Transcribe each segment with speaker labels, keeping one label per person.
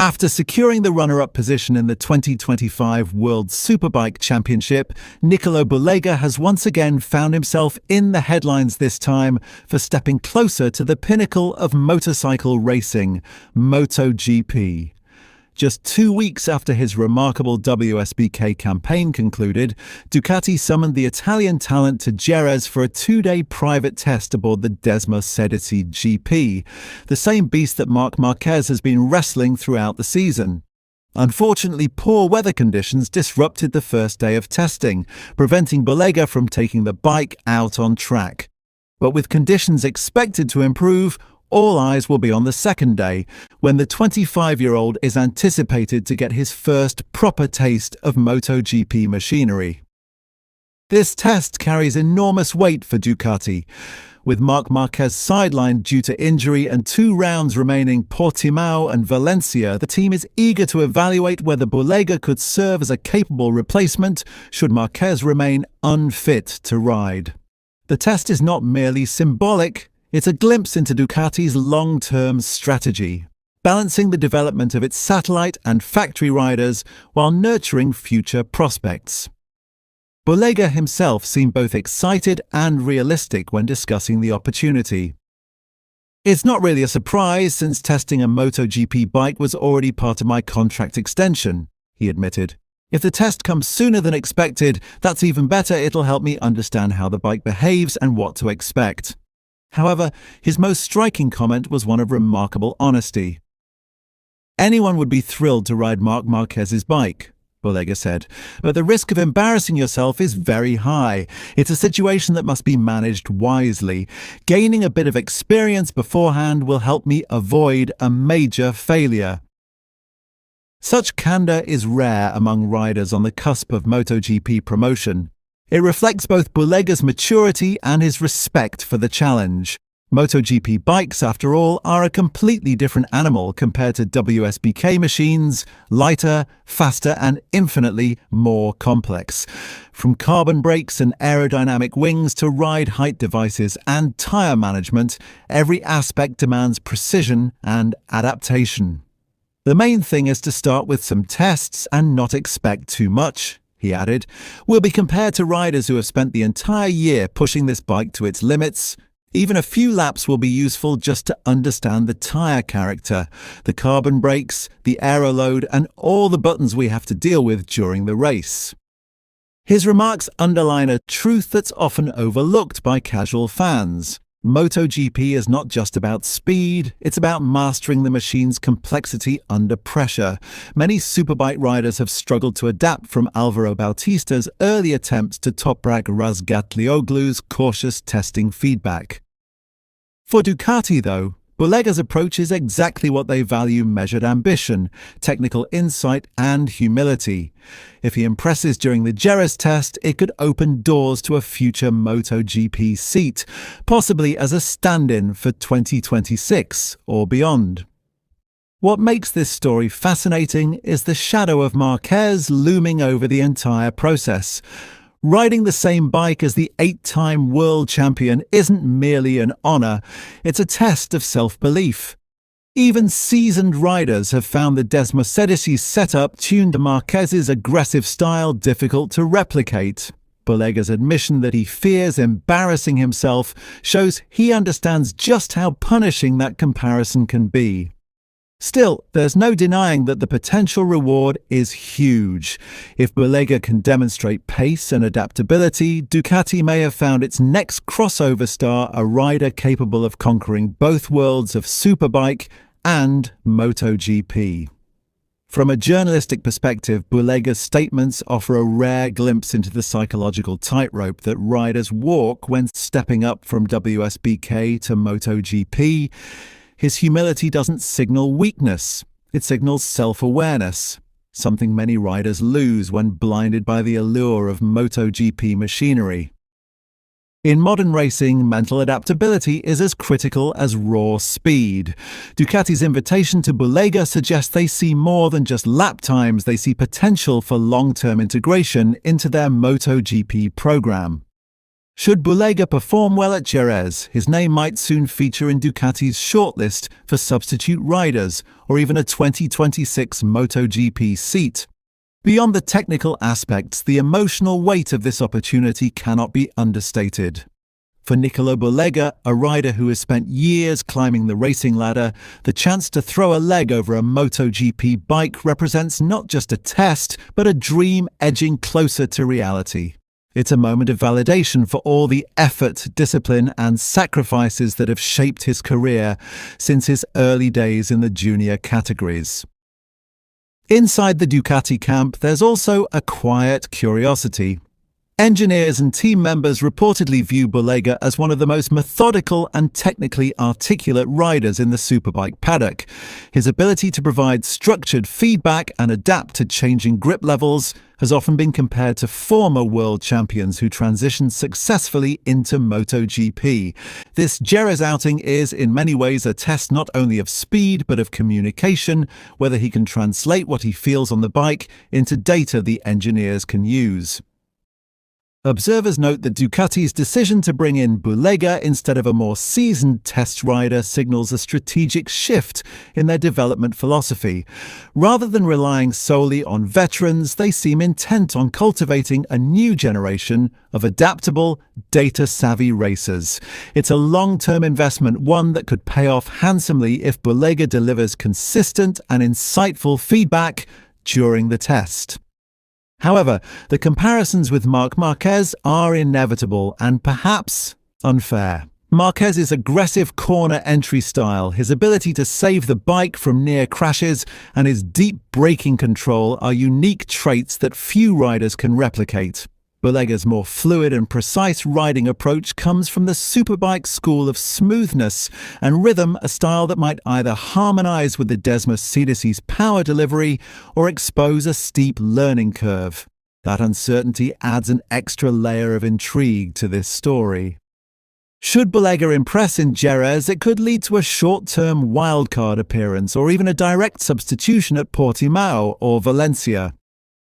Speaker 1: After securing the runner-up position in the 2025 World Superbike Championship, Nicolo Bulega has once again found himself in the headlines, this time for stepping closer to the pinnacle of motorcycle racing, MotoGP. Just 2 weeks after his remarkable WSBK campaign concluded, Ducati summoned the Italian talent to Jerez for a 2-day private test aboard the Desmosedici GP, the same beast that Marc Marquez has been wrestling throughout the season. Unfortunately, poor weather conditions disrupted the first day of testing, preventing Bulega from taking the bike out on track. But with conditions expected to improve, all eyes will be on the second day, when the 25-year-old is anticipated to get his first proper taste of MotoGP machinery. This test carries enormous weight for Ducati. With Marc Marquez sidelined due to injury and 2 rounds remaining Portimao and Valencia, the team is eager to evaluate whether Bulega could serve as a capable replacement should Marquez remain unfit to ride. The test is not merely symbolic. It's a glimpse into Ducati's long-term strategy, balancing the development of its satellite and factory riders while nurturing future prospects. Bulega himself seemed both excited and realistic when discussing the opportunity. "It's not really a surprise, since testing a MotoGP bike was already part of my contract extension," he admitted. "If the test comes sooner than expected, that's even better. It'll help me understand how the bike behaves and what to expect." However, his most striking comment was one of remarkable honesty. "Anyone would be thrilled to ride Marc Marquez's bike," Bulega said, "but the risk of embarrassing yourself is very high. It's a situation that must be managed wisely. Gaining a bit of experience beforehand will help me avoid a major failure." Such candor is rare among riders on the cusp of MotoGP promotion. It reflects both Bulega's maturity and his respect for the challenge. MotoGP bikes, after all, are a completely different animal compared to WSBK machines, lighter, faster, and infinitely more complex. From carbon brakes and aerodynamic wings to ride height devices and tyre management, every aspect demands precision and adaptation. "The main thing is to start with some tests and not expect too much," he added. "We'll be compared to riders who have spent the entire year pushing this bike to its limits. Even a few laps will be useful just to understand the tyre character, the carbon brakes, the aero load, and all the buttons we have to deal with during the race." His remarks underline a truth that's often overlooked by casual fans. MotoGP is not just about speed, it's about mastering the machine's complexity under pressure. Many superbike riders have struggled to adapt from Alvaro Bautista's early attempts to Toprak Razgatlioglu's cautious testing feedback. For Ducati, though, Bulega's approach is exactly what they value: measured ambition, technical insight, and humility. If he impresses during the Jerez test, it could open doors to a future MotoGP seat, possibly as a stand-in for 2026 or beyond. What makes this story fascinating is the shadow of Marquez looming over the entire process. Riding the same bike as the 8-time world champion isn't merely an honour, it's a test of self-belief. Even seasoned riders have found the Desmosedici setup tuned to Marquez's aggressive style difficult to replicate. Bulega's admission that he fears embarrassing himself shows he understands just how punishing that comparison can be. Still, there's no denying that the potential reward is huge. If Bulega can demonstrate pace and adaptability, Ducati may have found its next crossover star, a rider capable of conquering both worlds of Superbike and MotoGP. From a journalistic perspective, Bulega's statements offer a rare glimpse into the psychological tightrope that riders walk when stepping up from WSBK to MotoGP. His humility doesn't signal weakness, it signals self-awareness, something many riders lose when blinded by the allure of MotoGP machinery. In modern racing, mental adaptability is as critical as raw speed. Ducati's invitation to Bulega suggests they see more than just lap times, they see potential for long-term integration into their MotoGP program. Should Bulega perform well at Jerez, his name might soon feature in Ducati's shortlist for substitute riders or even a 2026 MotoGP seat. Beyond the technical aspects, the emotional weight of this opportunity cannot be understated. For Nicolo Bulega, a rider who has spent years climbing the racing ladder, the chance to throw a leg over a MotoGP bike represents not just a test, but a dream edging closer to reality. It's a moment of validation for all the effort, discipline, and sacrifices that have shaped his career since his early days in the junior categories. Inside the Ducati camp, there's also a quiet curiosity. Engineers and team members reportedly view Bulega as one of the most methodical and technically articulate riders in the superbike paddock. His ability to provide structured feedback and adapt to changing grip levels has often been compared to former world champions who transitioned successfully into MotoGP. This Jerez outing is in many ways a test not only of speed but of communication, whether he can translate what he feels on the bike into data the engineers can use. Observers note that Ducati's decision to bring in Bulega instead of a more seasoned test rider signals a strategic shift in their development philosophy. Rather than relying solely on veterans, they seem intent on cultivating a new generation of adaptable, data-savvy racers. It's a long-term investment, one that could pay off handsomely if Bulega delivers consistent and insightful feedback during the test. However, the comparisons with Marc Marquez are inevitable and perhaps unfair. Marquez's aggressive corner entry style, his ability to save the bike from near crashes, and his deep braking control are unique traits that few riders can replicate. Bulega's more fluid and precise riding approach comes from the superbike school of smoothness and rhythm, a style that might either harmonize with the Desmosedici's power delivery or expose a steep learning curve. That uncertainty adds an extra layer of intrigue to this story. Should Bulega impress in Jerez, it could lead to a short-term wildcard appearance or even a direct substitution at Portimao or Valencia.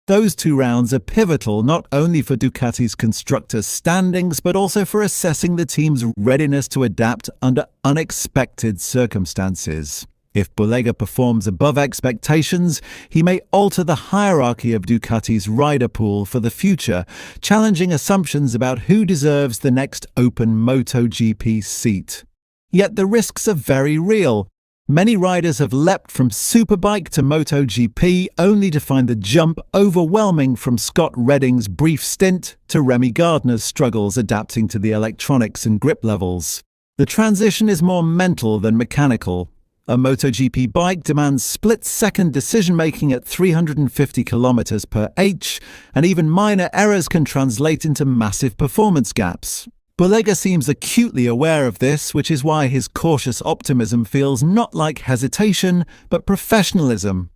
Speaker 1: Those two rounds are pivotal not only for Ducati's constructors' standings but also for assessing the team's readiness to adapt under unexpected circumstances. If Bulega performs above expectations, he may alter the hierarchy of Ducati's rider pool for the future, challenging assumptions about who deserves the next open MotoGP seat. Yet the risks are very real. Many riders have leapt from Superbike to MotoGP only to find the jump overwhelming, from Scott Redding's brief stint to Remy Gardner's struggles adapting to the electronics and grip levels. The transition is more mental than mechanical. A MotoGP bike demands split-second decision-making at 350 km/h, and even minor errors can translate into massive performance gaps. Bulega seems acutely aware of this, which is why his cautious optimism feels not like hesitation, but professionalism.